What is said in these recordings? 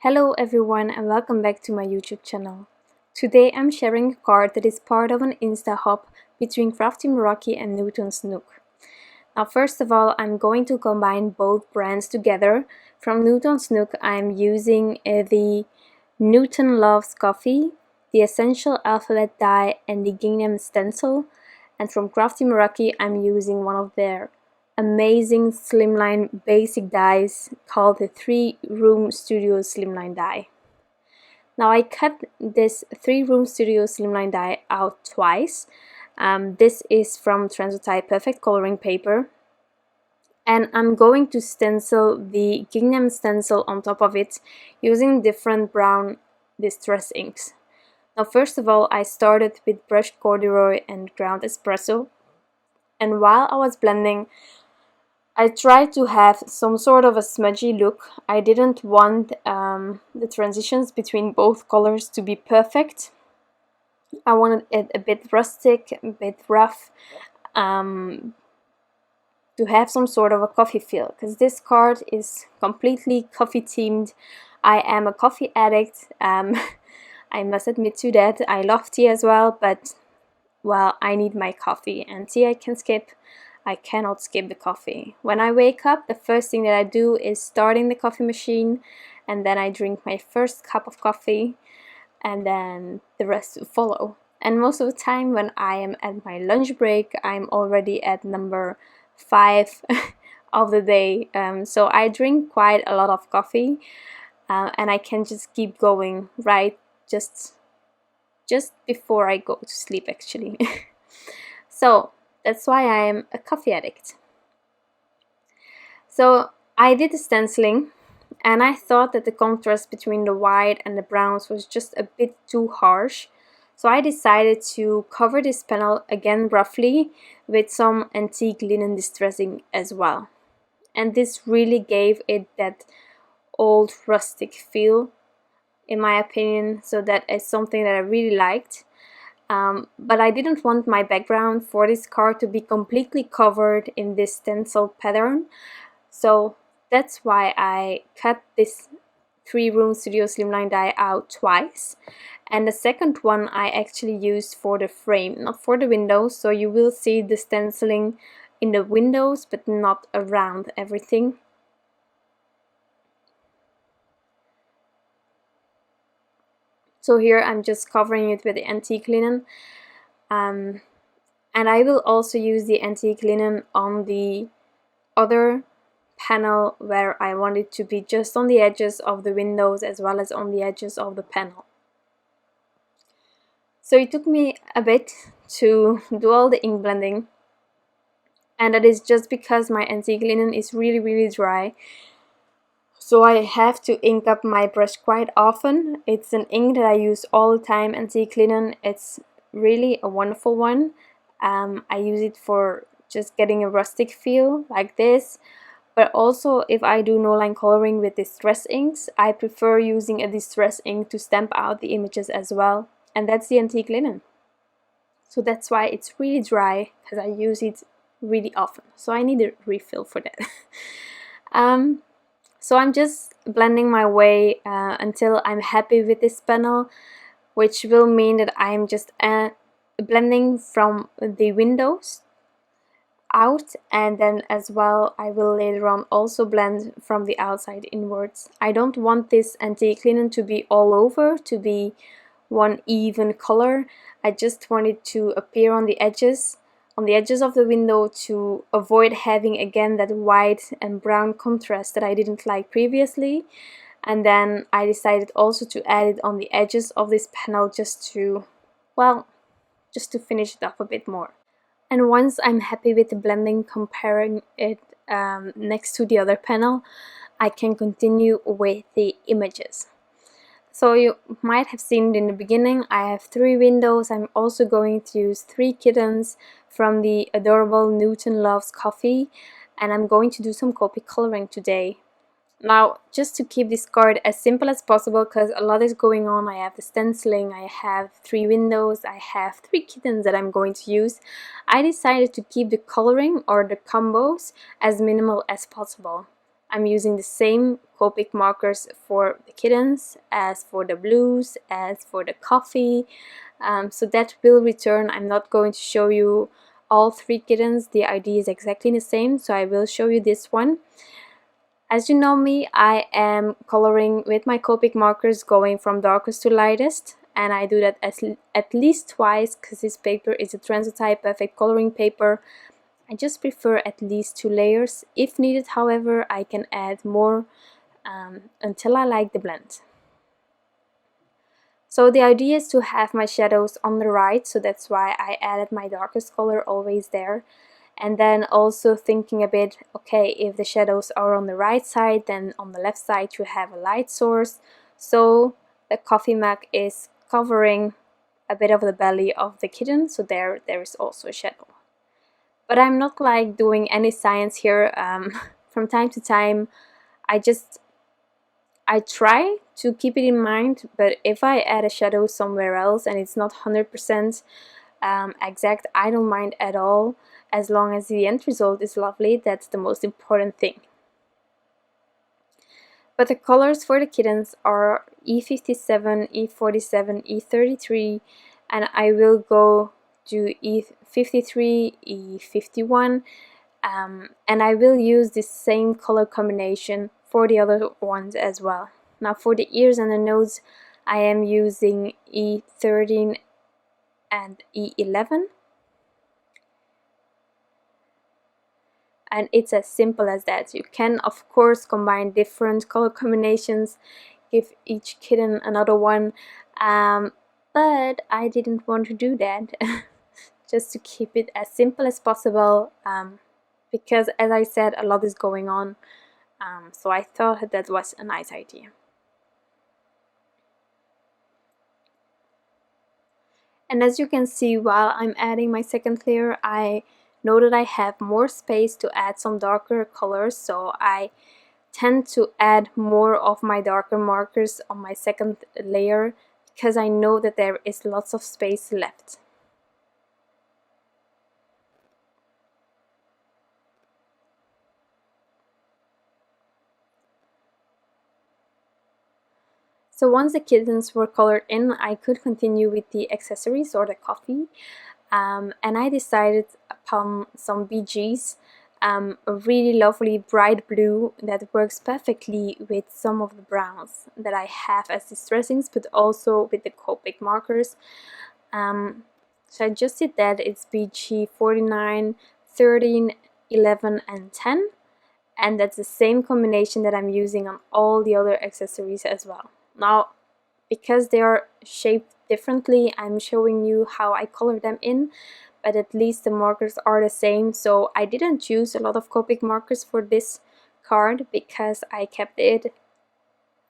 Hello everyone and welcome back to my YouTube channel. Today I'm sharing a card that is part of an Insta hub between Crafty Meraki and Newton's Nook. Now first of all, I'm going to combine both brands together. From Newton's Nook I'm using the Newton Loves Coffee, the Essential Alphabet die and the Gingham Stencil, and from Crafty Meraki I'm using one of their amazing Slimline basic dies called the 3-room studio Slimline die. Now I cut this 3-room studio Slimline die out twice. This is from Transotype perfect coloring paper, and I'm going to stencil the Gingham stencil on top of it using different brown distress inks. Now first of all, I started with brushed Corduroy and ground Espresso, and while I was blending I tried to have some sort of a smudgy look. I didn't want the transitions between both colors to be perfect. I wanted it a bit rustic, a bit rough, to have some sort of a coffee feel, because this card is completely coffee themed. I am a coffee addict. I must admit to that. I love tea as well, but well, I need my coffee, and tea I can skip. I cannot skip the coffee. When I wake up, the first thing that I do is starting the coffee machine, and then I drink my first cup of coffee, and then the rest will follow. And most of the time when I am at my lunch break, I'm already at number 5 of the day. So I drink quite a lot of coffee, and I can just keep going right just before I go to sleep actually. So that's why I am a coffee addict. So I did the stenciling, and I thought that the contrast between the white and the browns was just a bit too harsh. So I decided to cover this panel again roughly with some antique linen distressing as well. And this really gave it that old rustic feel, in my opinion, so that is something that I really liked. But I didn't want my background for this card to be completely covered in this stencil pattern, so that's why I cut this 3-room studio Slimline die out twice, and the second one I actually used for the frame, not for the windows, so you will see the stenciling in the windows but not around everything. So here I'm just covering it with the antique linen, and I will also use the antique linen on the other panel where I want it to be just on the edges of the windows as well as on the edges of the panel. So it took me a bit to do all the ink blending, and that is just because my antique linen is really dry. So I have to ink up my brush quite often. It's an ink that I use all the time, antique linen. It's really a wonderful one. I use it for just getting a rustic feel like this. But also if I do no line coloring with distress inks, I prefer using a distress ink to stamp out the images as well. And that's the antique linen. So that's why it's really dry, because I use it really often. So I need a refill for that. So I'm just blending my way until I'm happy with this panel, which will mean that I'm just blending from the windows out, and then as well I will later on also blend from the outside inwards. I don't want this antique linen to be all over, to be one even color. I just want it to appear on the edges of the window, to avoid having again that white and brown contrast that I didn't like previously. And then I decided also to add it on the edges of this panel just to, well, just to finish it up a bit more. And once I'm happy with the blending, comparing it next to the other panel, I can continue with the images. So you might have seen it in the beginning, I have 3 windows. I'm also going to use 3 kittens from the adorable Newton Loves Coffee, and I'm going to do some Copic coloring today. Now, just to keep this card as simple as possible, because a lot is going on, I have the stenciling, I have 3 windows, I have 3 kittens that I'm going to use, I decided to keep the coloring or the combos as minimal as possible. I'm using the same Copic markers for the kittens as for the blues, as for the coffee. So that will return. I'm not going to show you all 3 kittens. The idea is exactly the same, so I will show you this one. As you know me, I am coloring with my Copic markers going from darkest to lightest, and I do that at least twice because this paper is a Transotype perfect coloring paper. I just prefer at least 2 layers. If needed, however, I can add more until I like the blend. So the idea is to have my shadows on the right, so that's why I added my darkest color always there. And then also thinking a bit, okay, if the shadows are on the right side, then on the left side you have a light source. So the coffee mug is covering a bit of the belly of the kitten, so there is also a shadow. But I'm not like doing any science here. From time to time, I try to keep it in mind, but if I add a shadow somewhere else and it's not 100% exact, I don't mind at all. As long as the end result is lovely, that's the most important thing. But the colors for the kittens are E57, E47, E33, and I will go to E53, E51, and I will use the same color combination for the other ones as well. Now for the ears and the nose, I am using E13 and E11. And it's as simple as that. You can of course combine different color combinations, give each kitten another one, but I didn't want to do that. Just to keep it as simple as possible, because as I said, a lot is going on, so I thought that was a nice idea. And as you can see, while I'm adding my second layer, I know that I have more space to add some darker colors, so I tend to add more of my darker markers on my second layer because I know that there is lots of space left. So once the kittens were colored in, I could continue with the accessories or the coffee, and I decided upon some BGs, a really lovely bright blue that works perfectly with some of the browns that I have as distressings, but also with the Copic markers. So I just did that. It's BG 49, 13, 11 and 10, and that's the same combination that I'm using on all the other accessories as well. Now, because they are shaped differently, I'm showing you how I color them in, but at least the markers are the same. So I didn't use a lot of Copic markers for this card because I kept it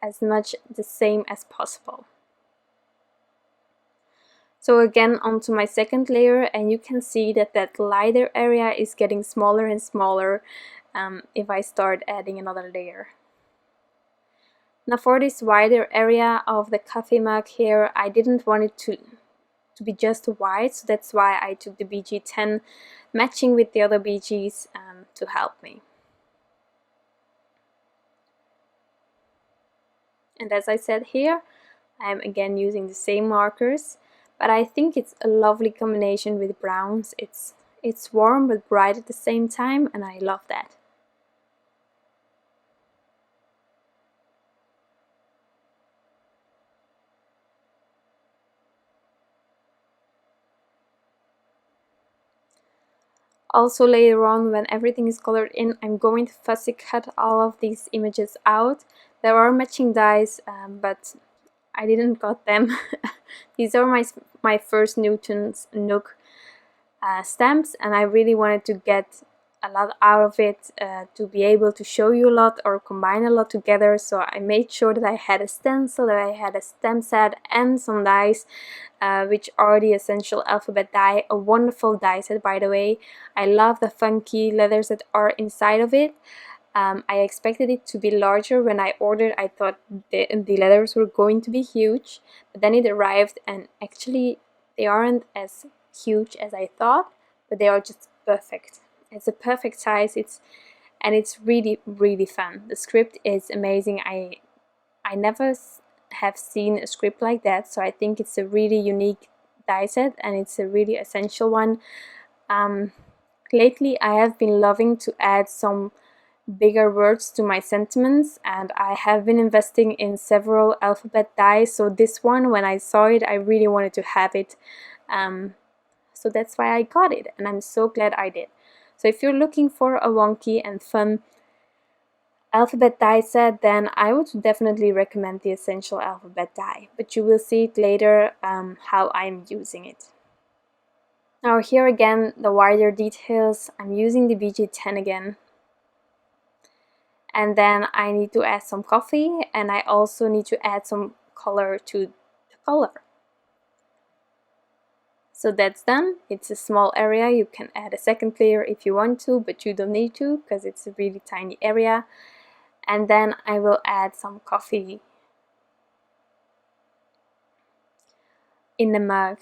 as much the same as possible. So again, onto my second layer, and you can see that that lighter area is getting smaller and smaller if I start adding another layer. Now for this wider area of the coffee mug here, I didn't want it to be just white, so that's why I took the BG10 matching with the other BGs to help me. And as I said here, I'm again using the same markers, but I think it's a lovely combination with browns. It's warm but bright at the same time, and I love that. Also later on, when everything is colored in, I'm going to fussy cut all of these images out. There are matching dies, but I didn't got them. These are my first Newton's Nook stamps, and I really wanted to get a lot out of it to be able to show you a lot or combine a lot together. So I made sure that I had a stencil, that I had a stamp set and some dies, which are the Essential Alphabet die, a wonderful die set by the way. I love the funky letters that are inside of it. I expected it to be larger when I ordered. I thought the letters were going to be huge, but then it arrived and actually they aren't as huge as I thought, but they are just perfect. It's a perfect size. It's and it's really, really fun. The script is amazing. I never have seen a script like that, so I think it's a really unique die set, and it's a really essential one. Lately I have been loving to add some bigger words to my sentiments, and I have been investing in several alphabet dies, so this one, when I saw it, I really wanted to have it, so that's why I got it, and I'm so glad I did. So if you're looking for a wonky and fun alphabet die set, then I would definitely recommend the Essential Alphabet die, but you will see it later how I'm using it. Now here again, the wider details, I'm using the BG10 again. And then I need to add some coffee, and I also need to add some color to the color. So that's done. It's a small area. You can add a second layer if you want to, but you don't need to because it's a really tiny area. And then I will add some coffee in the mug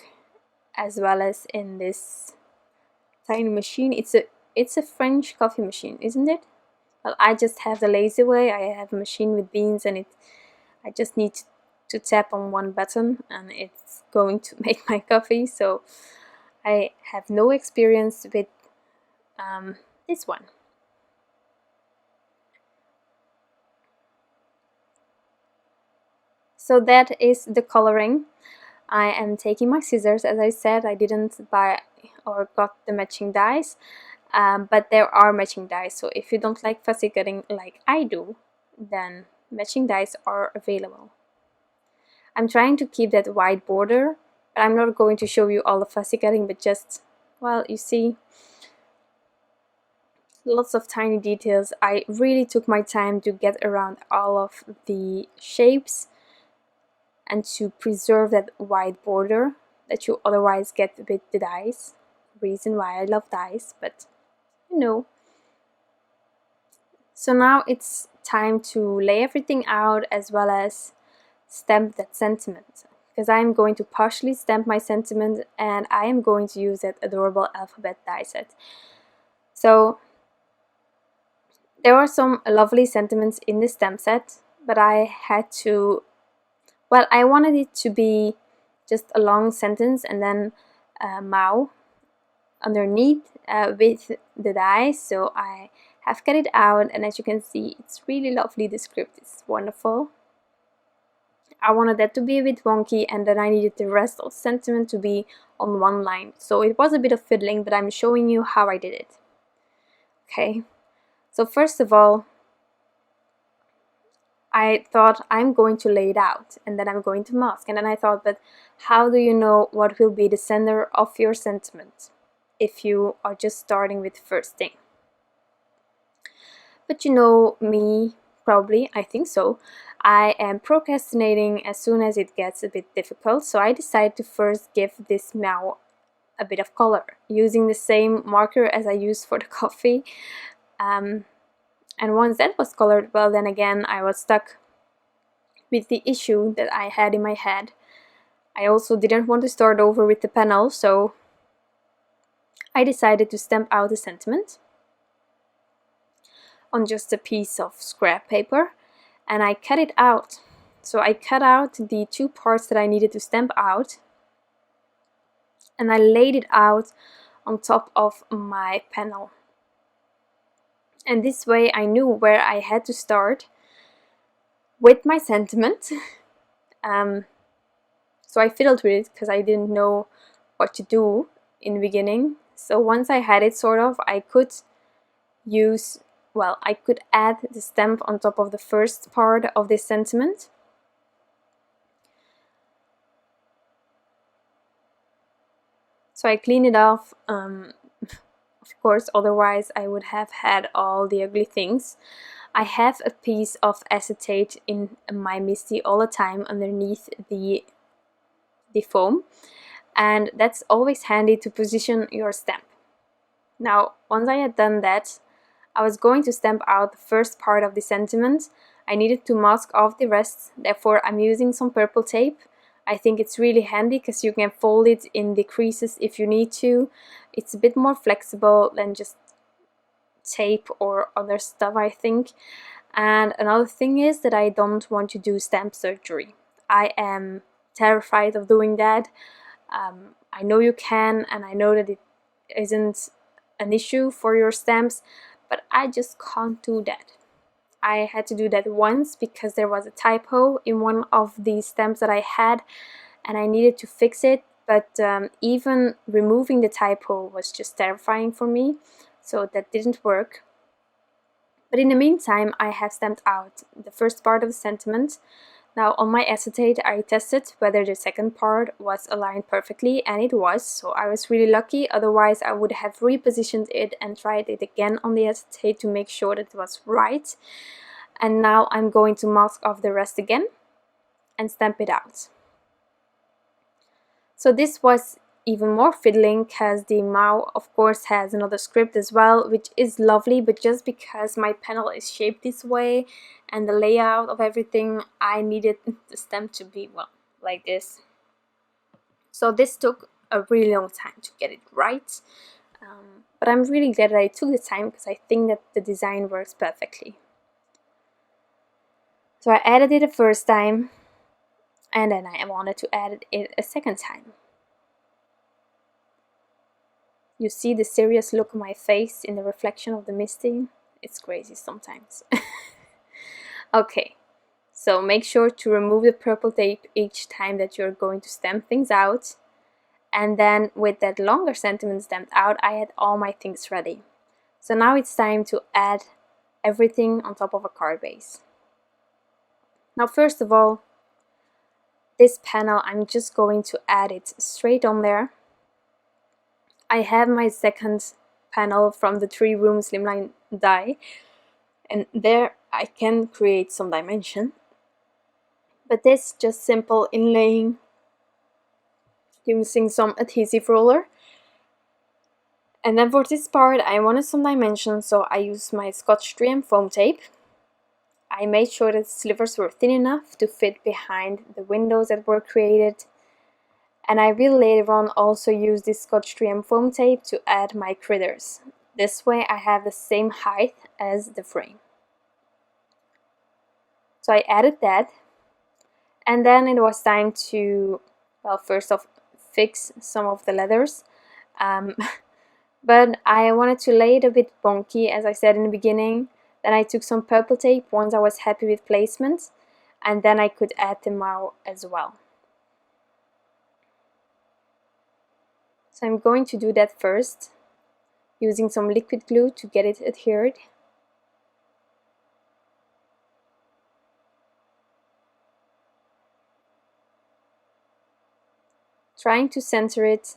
as well as in this tiny machine. It's a French coffee machine, isn't it? Well, I just have the lazy way. I have a machine with beans, and I just need to tap on one button and it's going to make my coffee. So I have no experience with this one. So that is the coloring. I am taking my scissors. As I said, I didn't buy or got the matching dies. But there are matching dies, so if you don't like fussy cutting like I do, then matching dies are available. I'm trying to keep that wide border, but I'm not going to show you all the fussy cutting, but just, well, you see, lots of tiny details. I really took my time to get around all of the shapes and to preserve that wide border that you otherwise get with the dies. Reason why I love dies, but no. So now it's time to lay everything out as well as stamp that sentiment, because I'm going to partially stamp my sentiment and I am going to use that adorable alphabet die set. So there are some lovely sentiments in the stamp set, but I had to, well, I wanted it to be just a long sentence and then Mao underneath with the die, so I have cut it out, and as you can see, it's really lovely. The script is wonderful. I wanted that to be a bit wonky, and then I needed the rest of the sentiment to be on one line, so it was a bit of fiddling, but I'm showing you how I did it. Okay, so first of all, I thought I'm going to lay it out and then I'm going to mask, and then I thought, but how do you know what will be the center of your sentiment if you are just starting with the first thing? But you know me, probably, I think so. I am procrastinating as soon as it gets a bit difficult, so I decided to first give this meow a bit of color using the same marker as I used for the coffee. And once that was colored, well, then again I was stuck with the issue that I had in my head. I also didn't want to start over with the panel, so I decided to stamp out the sentiment on just a piece of scrap paper, and I cut it out. So I cut out the two parts that I needed to stamp out, and I laid it out on top of my panel. And this way I knew where I had to start with my sentiment. So I fiddled with it because I didn't know what to do in the beginning. So once I had it sort of, I could use, well, I could add the stamp on top of the first part of this sentiment. So I clean it off, of course, otherwise I would have had all the ugly things. I have a piece of acetate in my MISTI all the time underneath the foam, and that's always handy to position your stamp. Now, once I had done that, I was going to stamp out the first part of the sentiment. I needed to mask off the rest, therefore I'm using some purple tape. I think it's really handy because you can fold it in the creases if you need to. It's a bit more flexible than just tape or other stuff, I think. And another thing is that I don't want to do stamp surgery. I am terrified of doing that. I know you can, and I know that it isn't an issue for your stamps, but I just can't do that. I had to do that once because there was a typo in one of the stamps that I had, and I needed to fix it, but even removing the typo was just terrifying for me, so that didn't work. But in the meantime, I have stamped out the first part of the sentiment. Now on my acetate, I tested whether the second part was aligned perfectly, and it was, so I was really lucky. Otherwise I would have repositioned it and tried it again on the acetate to make sure that it was right. And now I'm going to mask off the rest again and stamp it out. So this was even more fiddling because the MAO of course has another script as well, which is lovely, but just because my panel is shaped this way and the layout of everything, I needed the stamp to be, well, like this. So this took a really long time to get it right, but I'm really glad that I took the time because I think that the design works perfectly. So I added it the first time, and then I wanted to add it a second time. You see the serious look on my face in the reflection of the misting? It's crazy sometimes. Okay, so make sure to remove the purple tape each time that you're going to stamp things out. And then with that longer sentiment stamped out, I had all my things ready. So now it's time to add everything on top of a card base. Now first of all, this panel, I'm just going to add it straight on there. I have my second panel from the 3-room Slimline die, and there I can create some dimension. But this just simple inlaying using some adhesive roller. And then for this part I wanted some dimension, so I used my Scotch 3M foam tape. I made sure that the slivers were thin enough to fit behind the windows that were created. And I will later on also use this Scotch 3M foam tape to add my critters. This way I have the same height as the frame. So I added that, and then it was time to, well, first off, fix some of the leathers. But I wanted to lay it a bit bonky, as I said in the beginning. Then I took some purple tape once I was happy with placement, and then I could add the MAO as well. So I'm going to do that first, using some liquid glue to get it adhered. Trying to center it,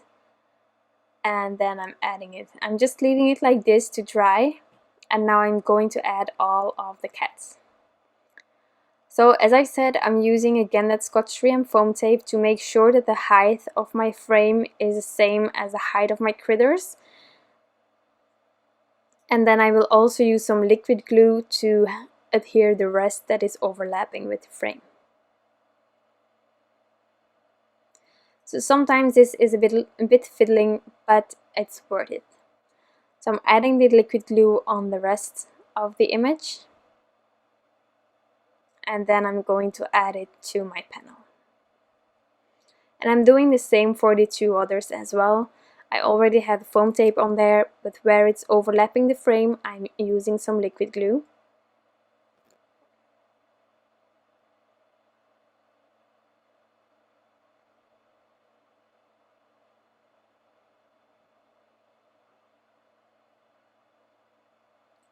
and then I'm adding it. I'm just leaving it like this to dry, and now I'm going to add all of the cats. So as I said, I'm using again that Scotch 3M foam tape to make sure that the height of my frame is the same as the height of my critters. And then I will also use some liquid glue to adhere the rest that is overlapping with the frame. So sometimes this is a bit fiddling, but it's worth it. So I'm adding the liquid glue on the rest of the image, and then I'm going to add it to my panel. And I'm doing the same for the 2 others as well. I already have foam tape on there, but where it's overlapping the frame, I'm using some liquid glue.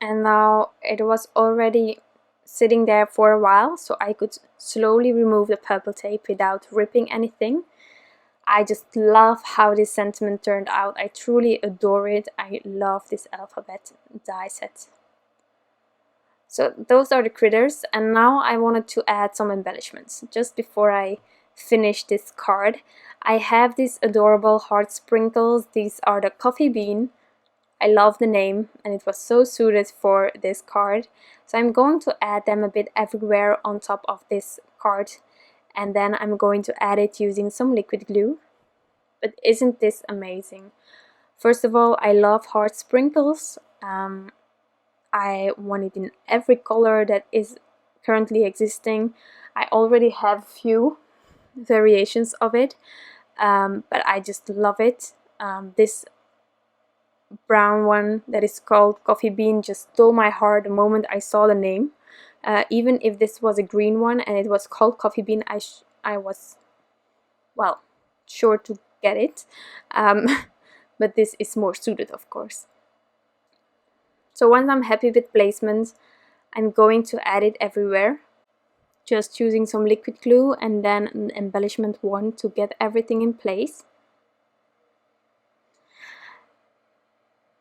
And now it was already sitting there for a while, so I could slowly remove the purple tape without ripping anything. I just love how this sentiment turned out. I truly adore it. I love this alphabet die set. So those are the critters, and now I wanted to add some embellishments. Just before I finish this card, I have these adorable heart sprinkles. These are the coffee bean. I love the name, and it was so suited for this card. So I'm going to add them a bit everywhere on top of this card, and then I'm going to add it using some liquid glue. But isn't this amazing? First of all, I love heart sprinkles. I want it in every color that is currently existing. I already have few variations of it, but I just love it. This brown one that is called Coffee Bean just stole my heart the moment I saw the name. Even if this was a green one and it was called Coffee Bean, I was, well, sure to get it. But this is more suited, of course. So once I'm happy with placement, I'm going to add it everywhere. Just using some liquid glue and then an embellishment wand to get everything in place.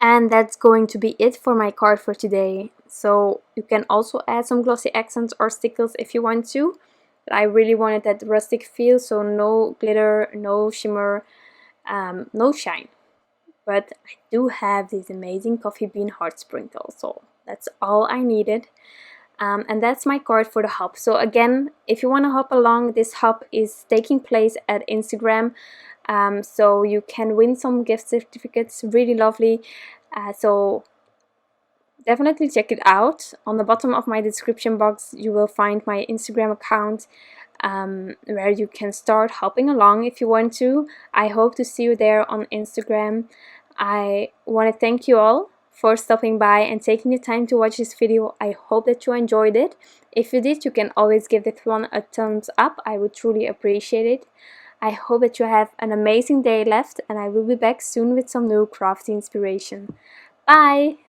And that's going to be it for my card for today. So you can also add some glossy accents or stickles if you want to. But I really wanted that rustic feel, so no glitter, no shimmer, no shine. But I do have these amazing coffee bean heart sprinkles, so that's all I needed. And that's my card for the hop. So again, if you want to hop along, this hop is taking place at Instagram. So you can win some gift certificates, really lovely. So definitely check it out. On the bottom of my description box you will find my Instagram account, where you can start hopping along if you want to. I hope to see you there on Instagram. I want to thank you all for stopping by and taking the time to watch this video. I hope that you enjoyed it. If you did, you can always give this one a thumbs up. I would truly appreciate it. I hope that you have an amazing day left, and I will be back soon with some new crafty inspiration. Bye!